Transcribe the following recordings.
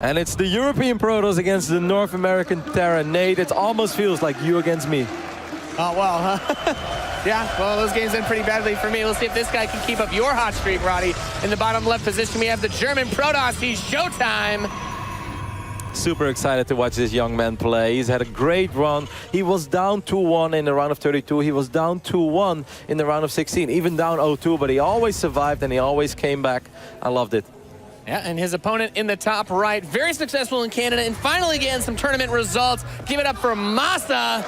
And it's the European Protoss against the North American Terra. Nate, it almost feels like you against me. Oh, well, yeah, well, those games end pretty badly for me. We'll see if this guy can keep up your hot streak, Roddy. In the bottom left position, we have the German Protoss. He's showtime. Super excited to watch this young man play. He's had a great run. He was down 2-1 in the round of 32. He was down 2-1 in the round of 16, even down 0-2, but he always survived and he always came back. I loved it. Yeah, and his opponent in the top right, very successful in Canada, and finally getting some tournament results. Give it up for Masa.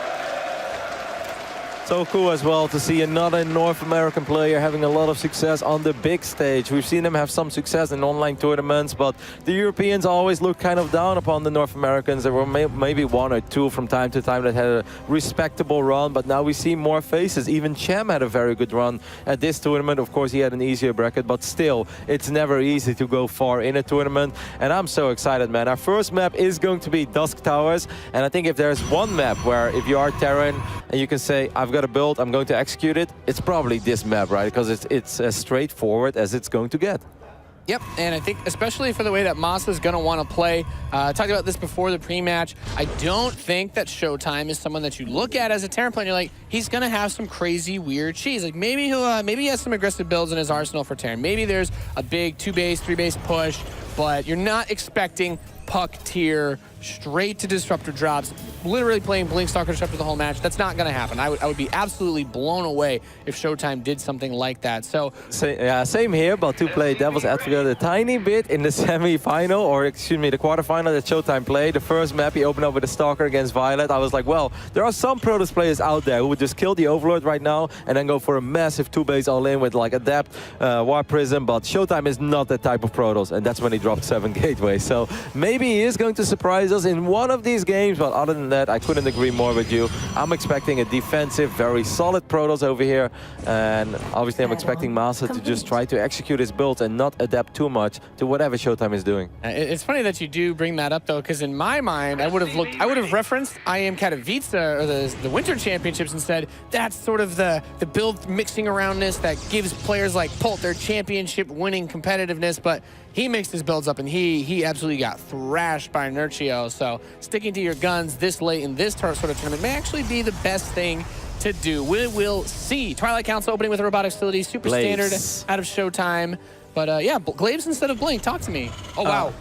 So cool as well to see another North American player having a lot of success on the big stage. We've seen them have some success in online tournaments, but the Europeans always look kind of down upon the North Americans. There were maybe one or two from time to time that had a respectable run, but now we see more faces. Even Chem had a very good run at this tournament. Of course, he had an easier bracket, but still, it's never easy to go far in a tournament. And I'm so excited, man. Our first map is going to be Dusk Towers, and I think if there's one map where if you are Terran and you can say, I've got a build, I'm going to execute it, it's probably this map, right? Because it's as straightforward as it's going to get. Yep, and I think especially for the way that Masa is going to want to play, I talked about this before the pre-match, I don't think that Showtime is someone that you look at as a Terran player and you're like, he's going to have some crazy weird cheese. Like maybe he has some aggressive builds in his arsenal for Terran. Maybe there's a big 2-base, 3-base push, but you're not expecting puck tier, straight to disruptor drops, literally playing Blink Stalker Disruptor the whole match. That's not going to happen. I would be absolutely blown away if Showtime did something like that. So same here, but to play devil's advocate a tiny bit in the semi-final, or excuse me, the quarterfinal that Showtime played. The first map he opened up with a Stalker against Violet. I was like, well, there are some Protoss players out there who would just kill the Overlord right now and then go for a massive 2-base all-in with like Adept, War Prism, but Showtime is not that type of Protoss, and that's when he dropped 7 gateways. So maybe he is going to surprise us in one of these games, but other than that, I couldn't agree more with you. I'm expecting a defensive, very solid Protoss over here, and obviously I'm expecting Masa to just try to execute his build and not adapt too much to whatever Showtime is doing. It's funny that you do bring that up, though, because in my mind, I would have referenced IM Katowice or the Winter Championships and said that's sort of the build mixing aroundness that gives players like Pult their championship winning competitiveness, but he mixed his builds up and he absolutely got thrashed by Inertio. So sticking to your guns this late in this sort of tournament may actually be the best thing to do. We will see. Twilight Council opening with a robotic facility, super standard out of Showtime. But yeah, Glaives instead of Blink. Talk to me. Oh, wow.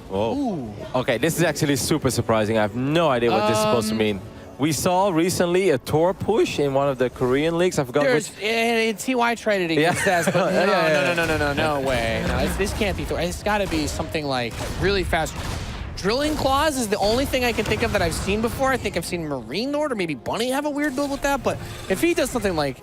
Whoa. Ooh. Okay, this is actually super surprising. I have no idea what this is supposed to mean. We saw recently a Tor push in one of the Korean leagues. I forgot which. TY tried it against us, but no way. No, this can't be Thor. It's got to be something like really fast. Drilling Claws is the only thing I can think of that I've seen before. I think I've seen Marine Lord or maybe Bunny have a weird build with that, but if he does something like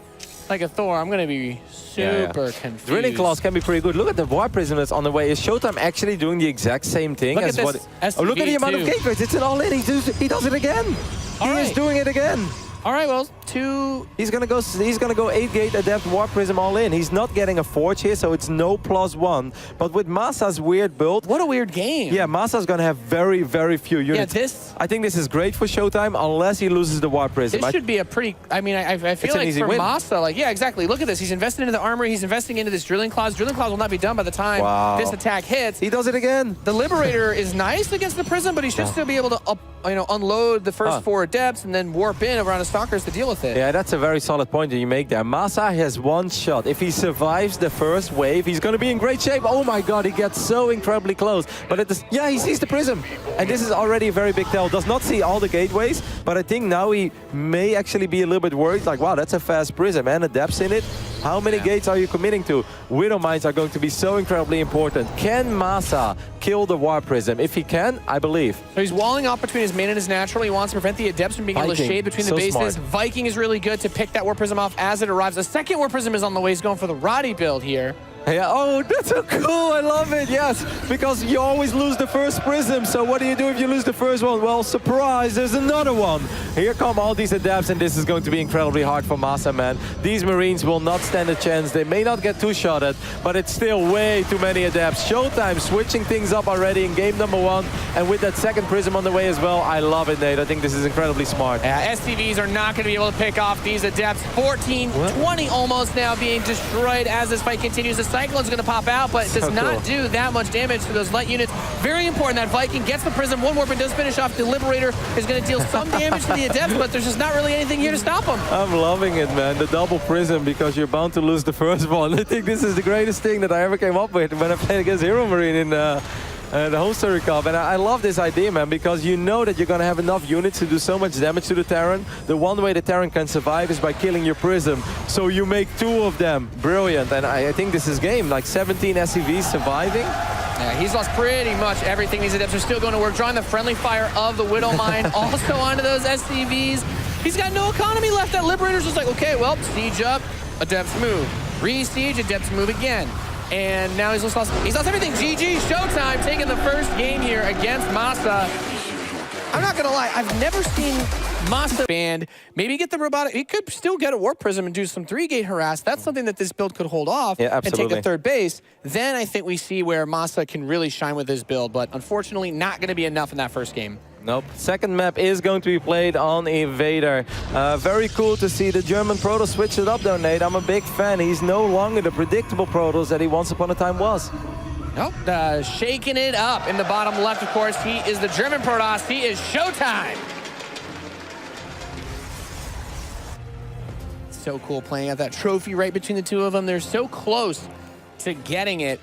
a Thor, I'm going to be super confused. Drilling Claws can be pretty good. Look at the War Prism that's on the way. Is Showtime actually doing the exact same thing? Look as at what? this Oh, look at the amount of gateways. It's an all-in. He does it again. He is doing it again. All right, well, He's gonna go 8-gate Adept War Prism all in. He's not getting a Forge here, so it's no +1. But with Masa's weird build, what a weird game. Yeah, Masa's gonna have very, very few units. Yeah, I think this is great for Showtime unless he loses the War Prism. This should be a pretty. I mean, I feel like for Masa, like yeah, exactly. Look at this. He's invested into the armor. He's investing into this Drilling Claws. Drilling Claws will not be done by the time this attack hits. He does it again. The Liberator is nice against the Prism, but he should still be able to unload the first 4 Adepts and then warp in around the Stalkers to deal with it. Yeah, that's a very solid point that you make there. Masa has 1 shot. If he survives the first wave, he's going to be in great shape. Oh my god, he gets so incredibly close. But he sees the Prism. And this is already a very big tell. Does not see all the gateways, but I think now he may actually be a little bit worried. Like, wow, that's a fast Prism and Adepts in it. How many gates are you committing to? Widow Mines are going to be so incredibly important. Can Masa kill the War Prism? If he can, I believe. So he's walling off between his main and his natural. He wants to prevent the Adepts from being able to shade between the bases. Smart. Viking is really good to pick that War Prism off as it arrives. A second War Prism is on the way. He's going for the Roddy build here. Yeah, oh, that's so cool. I love it, yes. Because you always lose the first Prism. So what do you do if you lose the first one? Well, surprise, there's another one. Here come all these Adepts, and this is going to be incredibly hard for Masa, man. These Marines will not stand a chance. They may not get 2-shotted, but it's still way too many Adepts. Showtime switching things up already in game number 1. And with that second Prism on the way as well, I love it, Nate. I think this is incredibly smart. SCVs are not going to be able to pick off these Adepts. 14, 20 almost now being destroyed as this fight continues. The Cyclone's going to pop out, but it does not do that much damage to those light units. Very important. That Viking gets the Prism. One warp and does finish off. The Liberator is going to deal some damage to the Adepts, but there's just not really anything here to stop him. I'm loving it, man. The double Prism, because you're bound to lose the first one. I think this is the greatest thing that I ever came up with when I played against Hero Marine in the home story cup. And I love this idea, man, because you know that you're going to have enough units to do so much damage to the Terran. The one way the Terran can survive is by killing your Prism. So you make 2 of them. Brilliant. And I think this is game, like 17 SCVs surviving. Yeah, he's lost pretty much everything. These Adepts are still going to work, drawing the friendly fire of the Widow Mine also onto those SCVs. He's got no economy left. That Liberator's just like, okay, well, siege up, Adepts move. Re-siege, Adepts move again. And now he's lost everything. GG, Showtime taking the first game here against Masa. I'm not gonna lie, I've never seen Masa banned. Maybe get the robotic, he could still get a Warp Prism and do some 3-gate harass. That's something that this build could hold off and take the third base. Then I think we see where Masa can really shine with this build, but unfortunately not gonna be enough in that first game. Nope. Second map is going to be played on Invader. Very cool to see the German Protoss switch it up though, Nate. I'm a big fan. He's no longer the predictable Protoss that he once upon a time was. Nope. Shaking it up in the bottom left, of course. He is the German Protoss. He is Showtime. So cool playing out that trophy right between the two of them. They're so close to getting it.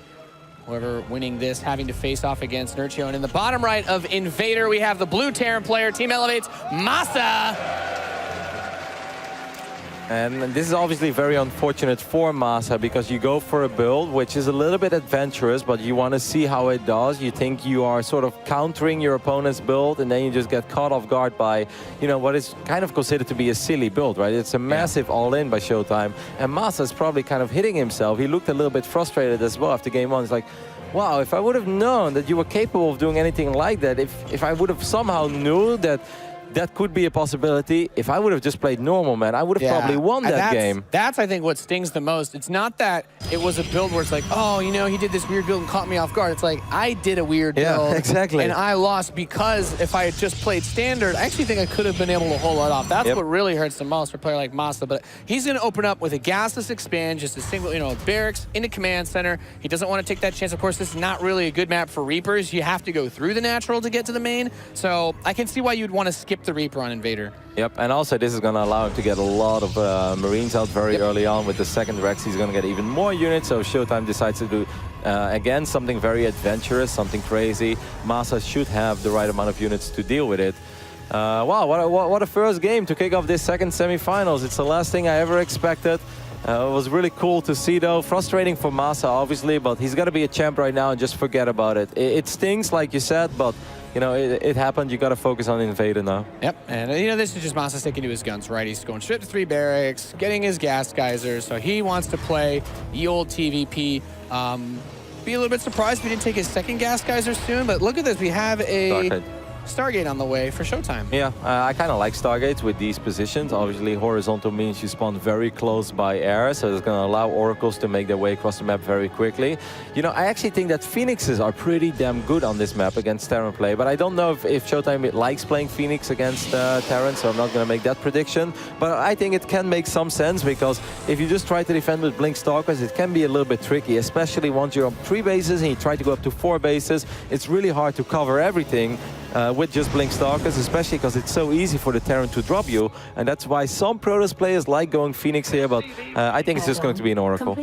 Whoever winning this having to face off against Nurchio. And in the bottom right of Invader, we have the blue Terran player. Team elevates Masa. And this is obviously very unfortunate for Masa because you go for a build which is a little bit adventurous, but you want to see how it does. You think you are sort of countering your opponent's build, and then you just get caught off guard by, you know, what is kind of considered to be a silly build, right? It's a massive all-in by Showtime, and Masa is probably kind of hitting himself. He looked a little bit frustrated as well after game one. It's like, wow, if I would have known that you were capable of doing anything like that, if I would have somehow knew that that could be a possibility. If I would have just played normal, man, I would have probably won that game. That's, I think, what stings the most. It's not that it was a build where it's like, oh, you know, he did this weird build and caught me off guard. It's like, I did a weird build. Yeah, exactly. And I lost because if I had just played standard, I actually think I could have been able to hold it off. That's what really hurts the most for a player like Masa. But he's going to open up with a gasless expand, just a single, you know, barracks into command center. He doesn't want to take that chance. Of course, this is not really a good map for Reapers. You have to go through the natural to get to the main. So I can see why you'd want to skip the Reaper on Invader. Yep, and also this is going to allow him to get a lot of Marines out very early on. With the second Rex, he's going to get even more units, so Showtime decides to do, again, something very adventurous, something crazy. Masa should have the right amount of units to deal with it. Wow, what a first game to kick off this second semifinals. It's the last thing I ever expected. It was really cool to see, though. Frustrating for Masa, obviously, but he's got to be a champ right now and just forget about it. It stings, like you said, but you know, it happened. You got to focus on Invader now. Yep, and you know, this is just Masa sticking to his guns, right? He's going straight to 3 barracks, getting his gas geysers, so he wants to play the old TVP. Be a little bit surprised if he didn't take his second gas geyser soon, but look at this. We have a Stargate on the way for Showtime. Yeah, I kind of like Stargates with these positions. Obviously, horizontal means you spawn very close by air, so it's going to allow Oracles to make their way across the map very quickly. You know, I actually think that Phoenixes are pretty damn good on this map against Terran play, but I don't know if Showtime likes playing Phoenix against Terran, so I'm not going to make that prediction. But I think it can make some sense, because if you just try to defend with Blink Stalkers, it can be a little bit tricky, especially once you're on 3 bases and you try to go up to 4 bases. It's really hard to cover everything with just Blink Stalkers, especially because it's so easy for the Terran to drop you, and that's why some Protoss players like going Phoenix here, but I think it's just going to be an Oracle.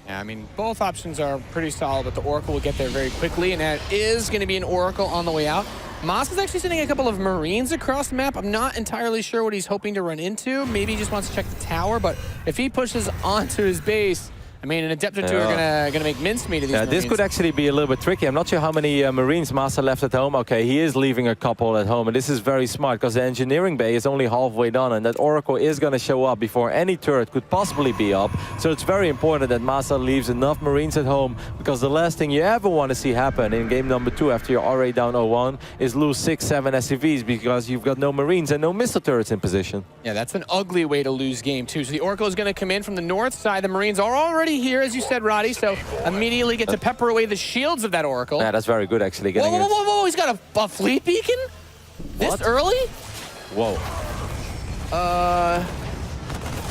Yeah, I mean, both options are pretty solid, but the Oracle will get there very quickly, and that is going to be an Oracle on the way out. Moss is actually sending a couple of Marines across the map. I'm not entirely sure what he's hoping to run into. Maybe he just wants to check the tower, but if he pushes onto his base, I mean, an Adept or two are gonna make mincemeat of these Marines. This could actually be a little bit tricky. I'm not sure how many Marines Masa left at home. Okay, he is leaving a couple at home, and this is very smart because the engineering bay is only halfway done, and that Oracle is going to show up before any turret could possibly be up. So it's very important that Masa leaves enough Marines at home, because the last thing you ever want to see happen in game number 2 after you're already down 0-1 is lose 6-7 SCVs because you've got no Marines and no missile turrets in position. Yeah, that's an ugly way to lose game 2. So the Oracle is going to come in from the north side. The Marines are already here, as you said, Roddy, so immediately get to pepper away the shields of that Oracle. Yeah, that's very good, actually. Whoa, he's got a fleet beacon? This early? Whoa.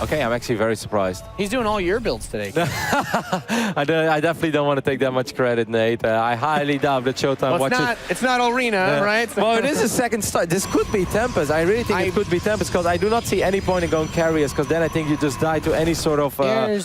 Okay, I'm actually very surprised. He's doing all your builds today. I definitely don't want to take that much credit, Nate. I highly doubt that Showtime watches. It's not Arena, right? Well, it is a second start. This could be Tempest. I really think it could be Tempest because I do not see any point in going carriers because then I think you just die to any sort of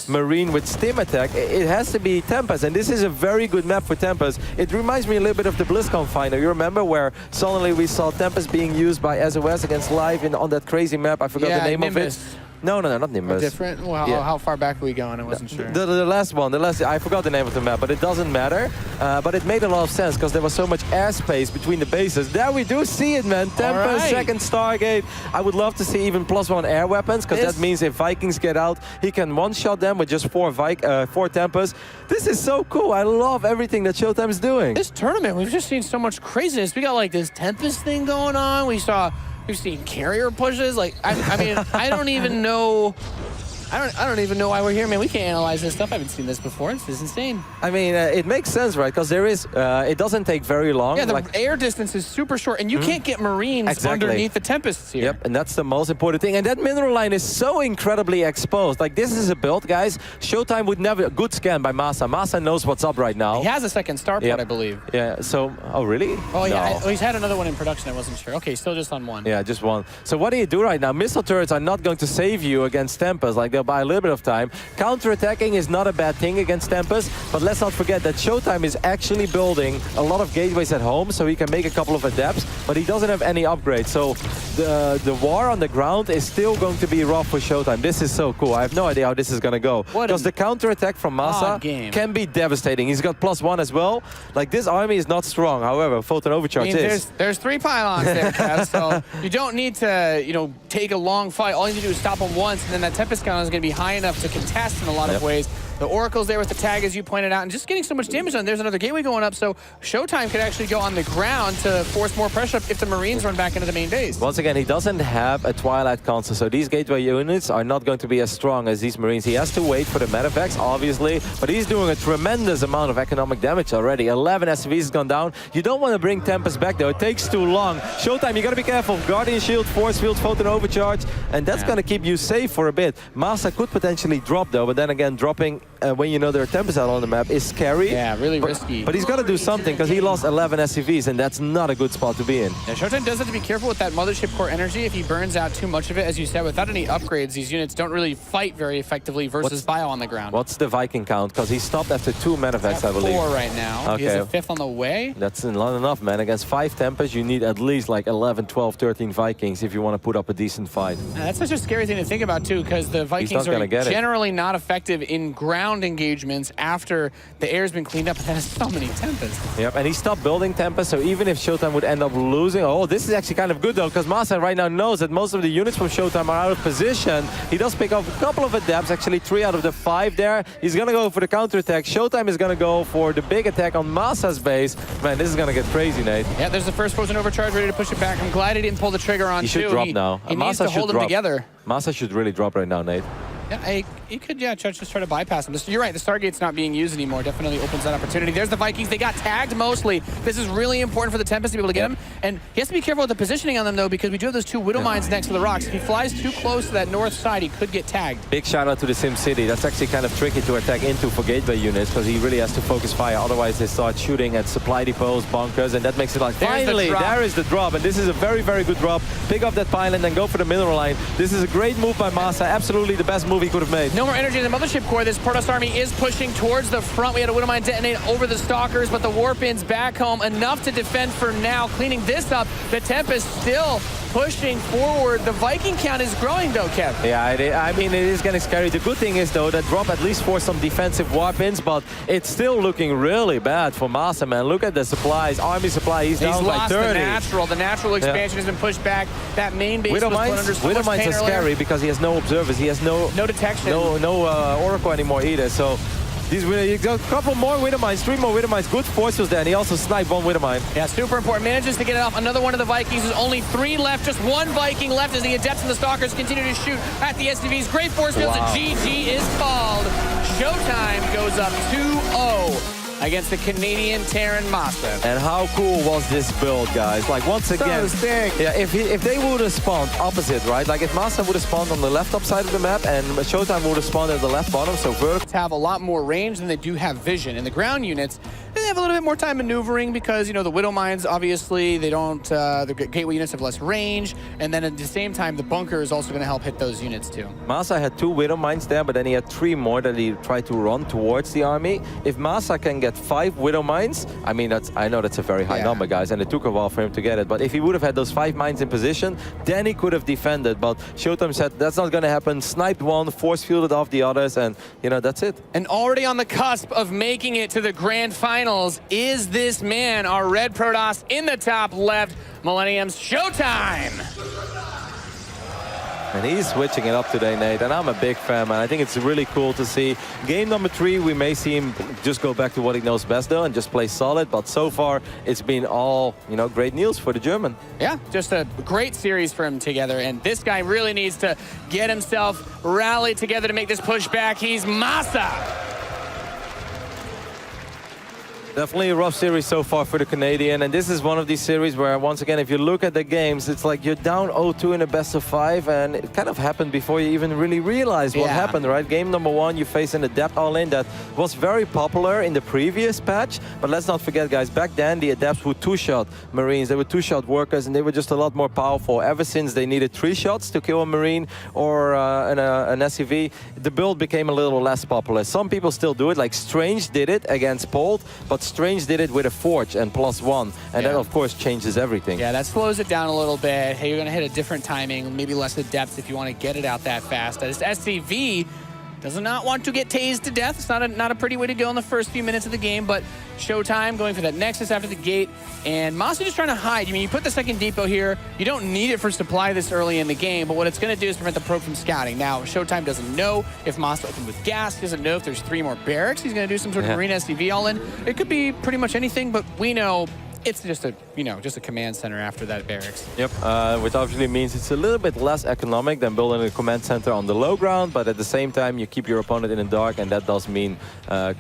Marine with stim attack. It has to be Tempest, and this is a very good map for Tempest. It reminds me a little bit of the BlizzCon final. You remember where suddenly we saw Tempest being used by SOS against Live on that crazy map? I forgot the name of it. No, not Nimbus. Different? Well, how far back are we going? I wasn't sure. The last one, I forgot the name of the map, but it doesn't matter. But it made a lot of sense because there was so much airspace between the bases. There we do see it, man. Tempest, second Stargate. I would love to see even +1 air weapons because that means if Vikings get out, he can one-shot them with just 4 Tempests. This is so cool. I love everything that Showtime is doing. This tournament, we've just seen so much craziness. We got like this Tempest thing going on. We've seen carrier pushes. Like, I mean, I don't even know. I don't even know why we're here, man. We can't analyze this stuff. I haven't seen this before. This is insane. I mean, it makes sense, right? Because there is, it doesn't take very long. Yeah, the air distance is super short, and you can't get Marines underneath the Tempests here. Yep, and that's the most important thing. And that mineral line is so incredibly exposed. Like, this is a build, guys. Showtime would never... A good scan by Masa. Masa knows what's up right now. He has a second starport, I believe. Yeah, so... Oh, really? Oh, yeah. He's had another one in production. I wasn't sure. Okay, still just on one. Yeah, just one. So what do you do right now? Missile turrets are not going to save you against Tempest. Like, they'll buy a little bit of time. Counter-attacking is not a bad thing against Tempest, but let's not forget that Showtime is actually building a lot of gateways at home, so he can make a couple of adepts, but he doesn't have any upgrades. So the war on the ground is still going to be rough for Showtime. This is so cool. I have no idea how this is going to go. Because the counter-attack from Masa can be devastating. He's got +1 as well. Like, this army is not strong. However, Photon Overcharge is. There's 3 pylons there, Kev, so you don't need to, take a long fight. All you need to do is stop them once, and then that Tempest count is going to be high enough to contest in a lot of ways. The Oracle's there with the tag, as you pointed out, and just getting so much damage on. There's another gateway going up, so Showtime could actually go on the ground to force more pressure up if the Marines run back into the main base. Once again, he doesn't have a Twilight console, so these gateway units are not going to be as strong as these Marines. He has to wait for the medevacs, obviously, but he's doing a tremendous amount of economic damage already. 11 SCVs has gone down. You don't want to bring Tempest back, though. It takes too long. Showtime, you got to be careful. Guardian Shield, Force Field, Photon Overcharge, and that's going to keep you safe for a bit. Masa could potentially drop, though, but then again, dropping when you know there are Tempests out on the map is scary. Yeah, really risky. But he's got to do something because he lost 11 SCVs, and that's not a good spot to be in. Yeah, Showtime does have to be careful with that Mothership Core energy. If he burns out too much of it, as you said, without any upgrades, these units don't really fight very effectively versus Bio on the ground. What's the Viking count? Because he stopped after 2 medevacs, I believe. 4 right now. Okay. He has a 5th on the way. That's not enough, man. Against 5 Tempests, you need at least like 11, 12, 13 Vikings if you want to put up a decent fight. And that's such a scary thing to think about, too, because the Vikings are generally not effective in ground engagements after the air's been cleaned up, and that has so many Tempests. Yep, and he stopped building Tempest, so even if Showtime would end up losing... Oh, this is actually kind of good, though, because Masa right now knows that most of the units from Showtime are out of position. He does pick up a couple of adepts, actually 3 out of the 5 there. He's going to go for the counterattack. Showtime is going to go for the big attack on Masa's base. Man, this is going to get crazy, Nate. Yeah, there's the first Photon Overcharge ready to push it back. I'm glad he didn't pull the trigger on, He should drop now. He needs to hold them together. Masa should really drop right now, Nate. Yeah, you could, just try to bypass him. You're right, the Stargate's not being used anymore. Definitely opens that opportunity. There's the Vikings. They got tagged mostly. This is really important for the Tempest to be able to get him. And he has to be careful with the positioning on them, though, because we do have those 2 Widow Mines next to the rocks. If he flies too close to that north side, he could get tagged. Big shout out to the Sim City. That's actually kind of tricky to attack into for gateway units because he really has to focus fire. Otherwise, they start shooting at supply depots, bunkers, and that makes it like, finally, there is the drop. And this is a very, very good drop. Pick up that pylon and go for the mineral line. This is a great move by Masa. Absolutely the best move he could have made. No more energy in the Mothership Core. This Protoss army is pushing towards the front. We had a Widow Mine detonate over the Stalkers, but the Warpin's back home. Enough to defend for now. Cleaning this up, the Tempest still pushing forward. The Viking count is growing, though, Kev. Yeah, I mean, it is getting scary. The good thing is, though, that drop at least for some defensive Warpins, but it's still looking really bad for Masa, man. Look at the supplies. Army supply, he's down by 30. The natural expansion has been pushed back. That main base was put under so much pain are scary because he has no observers. He has no detection. No Oracle anymore either. So you got a couple more Widow Mines, 3 more Widow Mines. Good force fields there, and he also sniped 1 Widow Mine. Yeah, super important. Manages to get it off another one of the Vikings. There's only 3 left. Just 1 Viking left as the Adepts and the Stalkers continue to shoot at the SCVs. Great force fields, and GG is called. Showtime goes up 2-0. against the Canadian Terran Masa. And how cool was this build, guys? Like, once again, sick. yeah, if they would have spawned opposite, right? Like, if Masa would have spawned on the left top side of the map and Showtime would have spawned at the left bottom, so vertical. Have a lot more range than they do have vision. And the ground units, they have a little bit more time maneuvering because, you know, the Widow Mines, obviously, they don't, the gateway units have less range. And then at the same time, the bunker is also going to help hit those units too. Masa had 2 Widow Mines there, but then he had 3 more that he tried to run towards the army. If Masa can get 5 Widow Mines, I mean, I know that's a very high number, guys, and it took a while for him to get it. But if he would have had those 5 mines in position, then he could have defended. But Showtime said that's not going to happen. Sniped one, force fielded off the others, and, you know, that's it. And already on the cusp of making it to the grand finals is this man, our red Protoss in the top left, Millennium's Showtime. And he's switching it up today, Nate, and I'm a big fan, man. I think it's really cool to see. Game number 3, we may see him just go back to what he knows best, though, and just play solid. But so far, it's been all, you know, great news for the German. Yeah, just a great series for him together. And this guy really needs to get himself rallied together to make this push back. He's Masa. Definitely a rough series so far for the Canadian, and this is one of these series where, once again, if you look at the games, it's like you're down 0-2 in a best of 5, and it kind of happened before you even really realized what happened, right? Game number 1, you face an Adept all-in that was very popular in the previous patch, but let's not forget, guys, back then the Adepts would 2-shot Marines, they were 2-shot workers, and they were just a lot more powerful. Ever since they needed 3 shots to kill a Marine or an SCV, the build became a little less popular. Some people still do it, like Strange did it against Polt, but Strange did it with a Forge and +1, and that, of course, changes everything. Yeah, that slows it down a little bit. Hey, you're going to hit a different timing, maybe less of depth if you want to get it out that fast. This SCV does not want to get tased to death. It's not a pretty way to go in the first few minutes of the game, but Showtime going for that Nexus after the gate, and Masa just trying to hide. I mean, you put the second depot here, you don't need it for supply this early in the game, but what it's going to do is prevent the probe from scouting. Now, Showtime doesn't know if Masa opened with gas, he doesn't know if there's 3 more barracks, he's going to do some sort of Marine SCV all in. It could be pretty much anything, but we know it's just a, just a command center after that barracks. Yep, which obviously means it's a little bit less economic than building a command center on the low ground, but at the same time you keep your opponent in the dark, and that does mean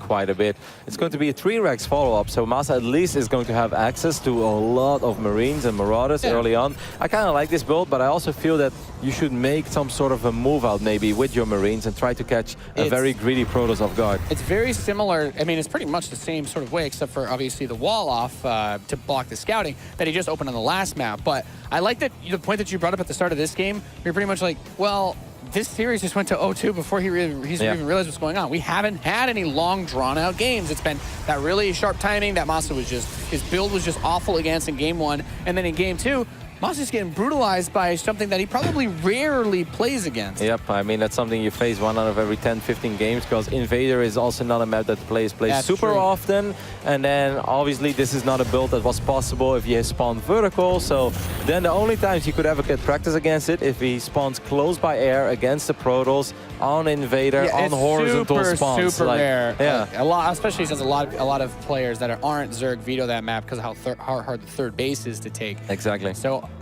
quite a bit. It's going to be a 3-Rex follow-up, so Masa at least is going to have access to a lot of Marines and Marauders early on. I kind of like this build, but I also feel that you should make some sort of a move out maybe with your Marines and try to catch a very greedy Protoss off guard. It's very similar. I mean, it's pretty much the same sort of way, except for obviously the wall off to block the scouting that he just opened on the last map. But I like that the point that you brought up at the start of this game. You're pretty much like, well, this series just went to 0-2 before he's even realized what's going on. We haven't had any long, drawn-out games. It's been that really sharp timing that Masa was just, his build was just awful against in game 1. And then in game 2, Masa's getting brutalized by something that he probably rarely plays against. Yep, I mean, that's something you face 1 out of every 10, 15 games, because Invader is also not a map that players play super often. And then, obviously, this is not a build that was possible if you spawn vertical. So then the only times you could ever get practice against it if he spawns close by air against the Protoss on Invader, on horizontal spawns. Super rare. Yeah. A lot, especially since a lot of players that aren't Zerg veto that map because of how hard the third base is to take. Exactly.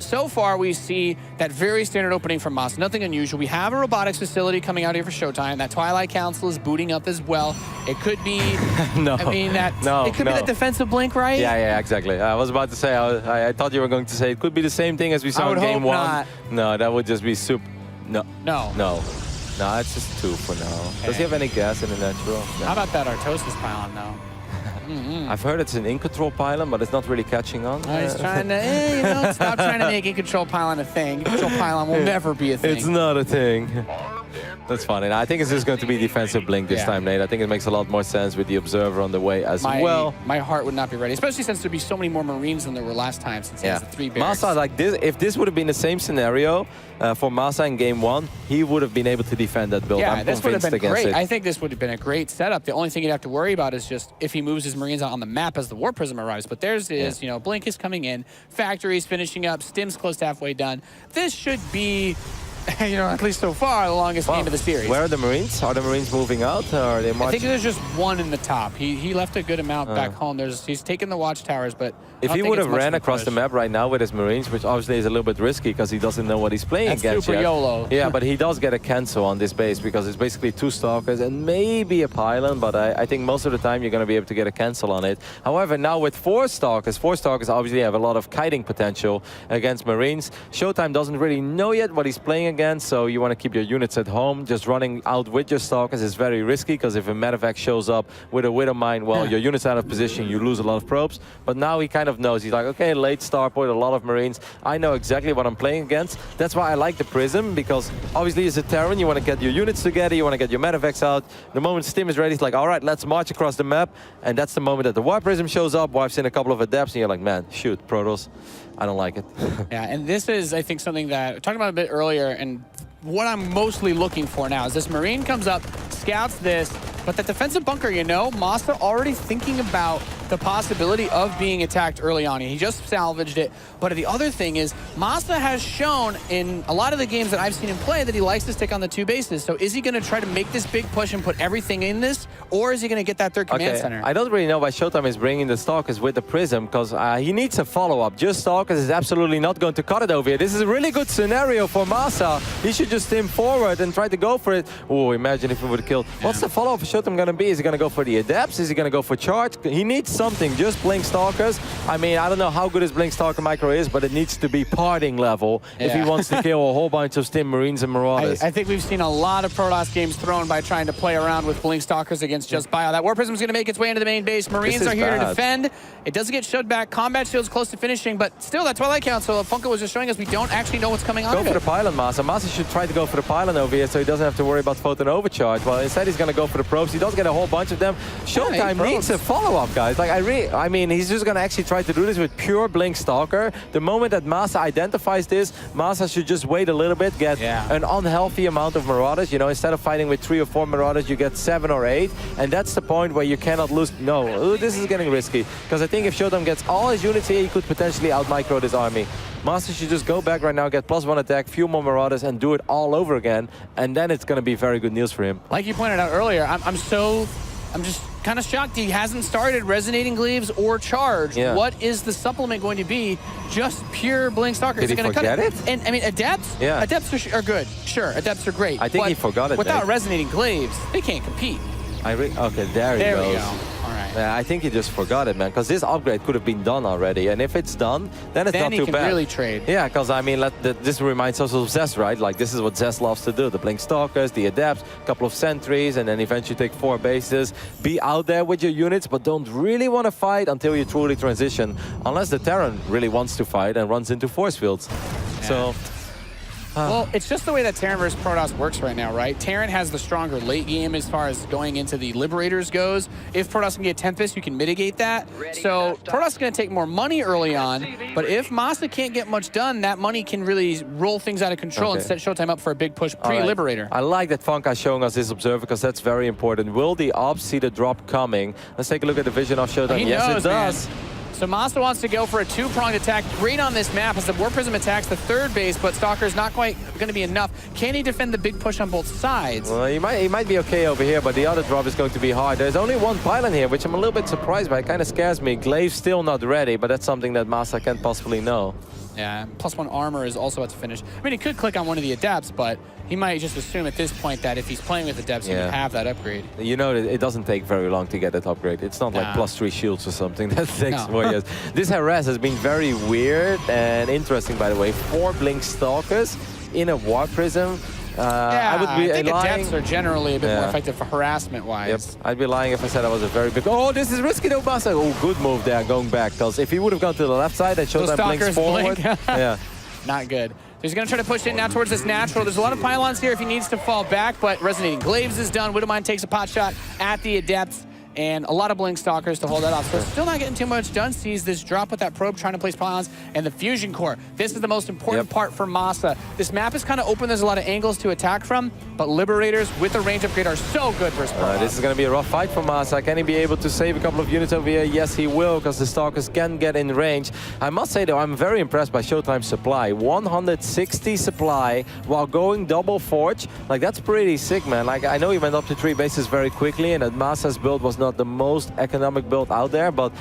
So far, we see that very standard opening from Masa. Nothing unusual. We have a robotics facility coming out here for Showtime. That Twilight Council is booting up as well. It could be... I mean, it could be that defensive blink, right? Yeah, exactly. I was about to say, I thought you were going to say it could be the same thing as we saw in game 1. Not. No, that would just be super... No, it's just 2 for now. Okay. Does he have any gas in the natural? No. How about that Artosis pylon, though? I've heard it's an in-control pylon, but it's not really catching on. He's trying to, stop trying to make in-control pylon a thing. In-control pylon will never be a thing. It's not a thing. That's funny. I think it's just going to be defensive blink this time, Nate. I think it makes a lot more sense with the Observer on the way as well. My heart would not be ready, especially since there'd be so many more Marines than there were last time, since he has the 3 barracks. Masa, like this, if this would have been the same scenario for Masa in game 1, he would have been able to defend that build. Yeah, this would have been great. I think this would have been a great setup. The only thing you'd have to worry about is just if he moves his Marines out on the map as the War Prism arrives. But theirs is, Blink is coming in, Factory's finishing up, Stim's close to halfway done. This should be you know, at least so far, the longest game of the series. Where are the Marines? Are the Marines moving out? Or are they marching? I think there's just one in the top. He left a good amount back home. He's taken the watchtowers, but if he would have ran across the map right now with his Marines, which obviously is a little bit risky because he doesn't know what he's playing That's against super yet. YOLO. Yeah, but he does get a cancel on this base because it's basically 2 Stalkers and maybe a pylon, but I think most of the time you're going to be able to get a cancel on it. However, now with 4 Stalkers obviously have a lot of kiting potential against Marines. Showtime doesn't really know yet what he's playing against, so you want to keep your units at home. Just running out with your Stalkers is very risky because if a medevac shows up with a Widow Mine, well, your unit's out of position, you lose a lot of probes. But now he kind of knows. He's like, okay, late starport, a lot of Marines. I know exactly what I'm playing against. That's why I like the Prism, because obviously as a Terran, you want to get your units together, you want to get your medevacs out. The moment Stim is ready, it's like, all right, let's march across the map. And that's the moment that the Warp Prism shows up, wipes in a couple of adepts, and you're like, man, shoot, Protoss. I don't like it. Yeah, and this is, I think, something that we talked about a bit earlier, and what I'm mostly looking for now is this Marine comes up, scouts this, but that defensive bunker, you know, Masa already thinking about the possibility of being attacked early on. He just salvaged it. But the other thing is, Masa has shown in a lot of the games that I've seen him play that he likes to stick on the 2 bases. So is he going to try to make this big push and put everything in this, or is he going to get that 3rd command center? I don't really know why Showtime is bringing the Stalkers with the Prism, because he needs a follow-up. Just Stalkers is absolutely not going to cut it over here. This is a really good scenario for Masa. He should just stim forward and try to go for it. Oh, imagine if he would have killed. Yeah. What's the follow-up for Showtime going to be? Is he going to go for the Adepts? Is he going to go for Charge? He needs something. Just Blink Stalkers. I mean, I don't know how good his Blink Stalker micro is, but it needs to be parting level if he wants to kill a whole bunch of Stim Marines and Marauders. I think we've seen a lot of Protoss games thrown by trying to play around with Blink Stalkers against just Bio. That War Prism is going to make its way into the main base. Marines are here to defend. It doesn't get shoved back. Combat Shield's close to finishing, but still, that Twilight Council, Funko was just showing us we don't actually know what's coming on. Go for the pylon, Masa. Masa should try to go for the pylon over here so he doesn't have to worry about photon overcharge. Well, instead he's going to go for the probes. He does get a whole bunch of them. Showtime needs a follow-up, guys. Like, I mean, he's just going to actually try to do this with pure Blink Stalker. The moment that Masa identifies this, Masa should just wait a little bit, get an unhealthy amount of Marauders. You know, instead of fighting with 3 or 4 Marauders, you get 7 or 8. And that's the point where you cannot lose. No, this is getting risky. Because I think if Showtime gets all his units here, he could potentially out-micro this army. Masa should just go back right now, get +1 attack, few more Marauders, and do it all over again. And then it's going to be very good news for him. Like you pointed out earlier, I'm just kind of shocked he hasn't started Resonating Glaives or Charge. Yeah. What is the supplement going to be? Just pure Blink Stalker. Did he forget it? And I mean, Adepts? Yeah. Adepts are good. Sure, Adepts are great. I think he forgot it. Without Resonating Glaives, they can't compete. Okay, there he goes. We go. All right. Yeah, I think he just forgot it, man, because this upgrade could have been done already. And if it's done, then it's not too bad. Then he can really trade. Yeah, because, I mean, this reminds us of Zess, right? Like, this is what Zess loves to do. The Blink Stalkers, the Adepts, a couple of Sentries, and then eventually take 4 bases. Be out there with your units, but don't really want to fight until you truly transition. Unless the Terran really wants to fight and runs into force fields. Yeah. So... well, it's just the way that Terran versus Protoss works right now, right? Terran has the stronger late game as far as going into the Liberators goes. If Protoss can get Tempest, you can mitigate that. So Protoss is going to take more money early on, but if Masa can't get much done, that money can really roll things out of control and set Showtime up for a big push pre-Liberator. Right. I like that Funka is showing us this Observer because that's very important. Will the Ops see the drop coming? Let's take a look at the vision of Showtime. Yes, it does. Man. So Masa wants to go for a 2-pronged attack. Great on this map as the War Prism attacks the 3rd base, but Stalker's not quite going to be enough. Can he defend the big push on both sides? Well, he might be okay over here, but the other drop is going to be hard. There's only 1 pylon here, which I'm a little bit surprised by. It kind of scares me. Glaive's still not ready, but that's something that Masa can't possibly know. Yeah, +1 armor is also at the finish. I mean, he could click on one of the Adepts, but he might just assume at this point that if he's playing with Adepts, he would have that upgrade. You know, it doesn't take very long to get that upgrade. It's not like +3 shields or something. That takes 4 years. This harass has been very weird and interesting, by the way. 4 Blink Stalkers in a War Prism. I would be I think lying. Adepts are generally a bit more effective for harassment-wise. Yep. I'd be lying if I said I was a very big... Oh, this is risky though, Masa. Oh, good move there, going back. Because if he would have gone to the left side, that shows that blinks forward. Yeah. Not good. So he's going to try to push it now towards this natural. There's a lot of pylons here if he needs to fall back, but Resonating Glaives is done. Widowmine takes a pot shot at the Adepts. and a lot of Blink Stalkers to hold that off. So still not getting too much done. Sees this drop with that probe, trying to place pylons, and the fusion core. This is the most important part for Masa. This map is kind of open. There's a lot of angles to attack from, but Liberators with the range upgrade are so good for Sport. This is going to be a rough fight for Masa. Can he be able to save a couple of units over here? Yes, he will, because the Stalkers can get in range. I must say, though, I'm very impressed by Showtime's supply. 160 supply while going double forge. Like, that's pretty sick, man. Like, I know he went up to 3 bases very quickly, and that Masa's build was not the most economic build out there, but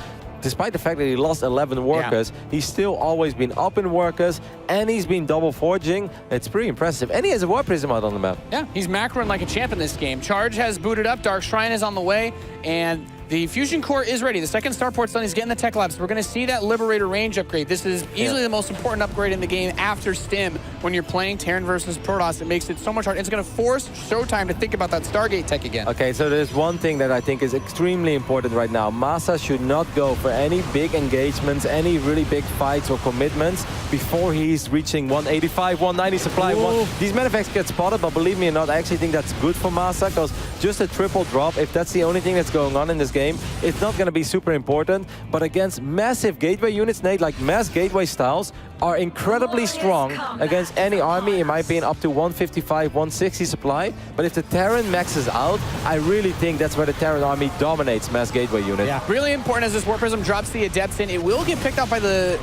despite the fact that he lost 11 workers, he's still always been up in workers, and he's been double forging. It's pretty impressive. And he has a War Prism out on the map. Yeah, he's macroing like a champ in this game. Charge has booted up, Dark Shrine is on the way, and the Fusion Core is ready. The second starport's done. He's getting the tech labs. We're going to see that Liberator range upgrade. This is easily the most important upgrade in the game after Stim. When you're playing Terran versus Protoss, it makes it so much harder. It's going to force Showtime to think about that Stargate tech again. Okay, so there's one thing that I think is extremely important right now. Masa should not go for any big engagements, any really big fights or commitments before he's reaching 185, 190 supply. These manifacts get spotted, but believe me or not, I actually think that's good for Masa, because just a triple drop, if that's the only thing that's going on in this game, it's not going to be super important. But against massive gateway units, Nate, like mass gateway styles, are incredibly strong against any army, in my opinion, up to 155, 160 supply. But if the Terran maxes out, I really think that's where the Terran army dominates mass gateway unit. Yeah, really important as this War Prism drops the Adepts in. It will get picked up by the,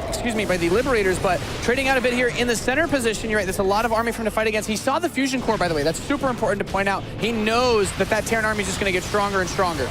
by the Liberators, but trading out a bit here in the center position, you're right, there's a lot of army for him to fight against. He saw the Fusion Core, by the way. That's super important to point out. He knows that that Terran army is just going to get stronger and stronger.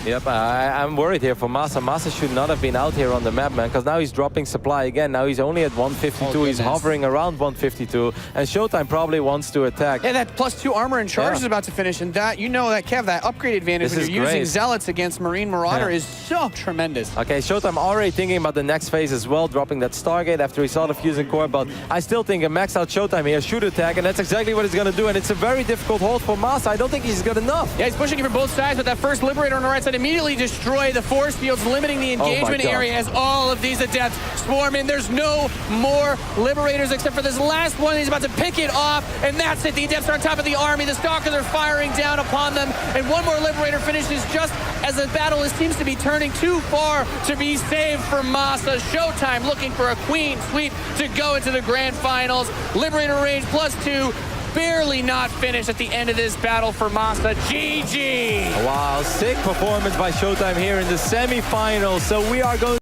Yep, I'm worried here for Masa. Masa should not have been out here on the map, man, because now he's dropping supply again. Now he's only at 152. He's hovering around 152, and Showtime probably wants to attack. Yeah, that +2 armor and charge is about to finish, and that, you know, that Kev, that upgrade advantage when you're using Zealots against Marine Marauder is so tremendous. Okay, Showtime already thinking about the next phase as well, dropping that Stargate after he saw the Fusion Core, but I still think a max out Showtime here should attack, and that's exactly what he's going to do, and it's a very difficult hold for Masa. I don't think he's got enough. Yeah, he's pushing it from both sides, but that first Liberator on the right side immediately destroy the force fields, limiting the engagement area as all of these Adepts swarm in. There's no more Liberators except for this last one. He's about to pick it off, and that's it. The Adepts are on top of the army. The Stalkers are firing down upon them, and one more Liberator finishes just as the battle seems to be turning too far to be saved for Masa. Showtime looking for a queen sweep to go into the grand finals. Liberator range +2. Barely not finished at the end of this battle for Masa. GG! Wow, sick performance by Showtime here in the semifinals. So we are going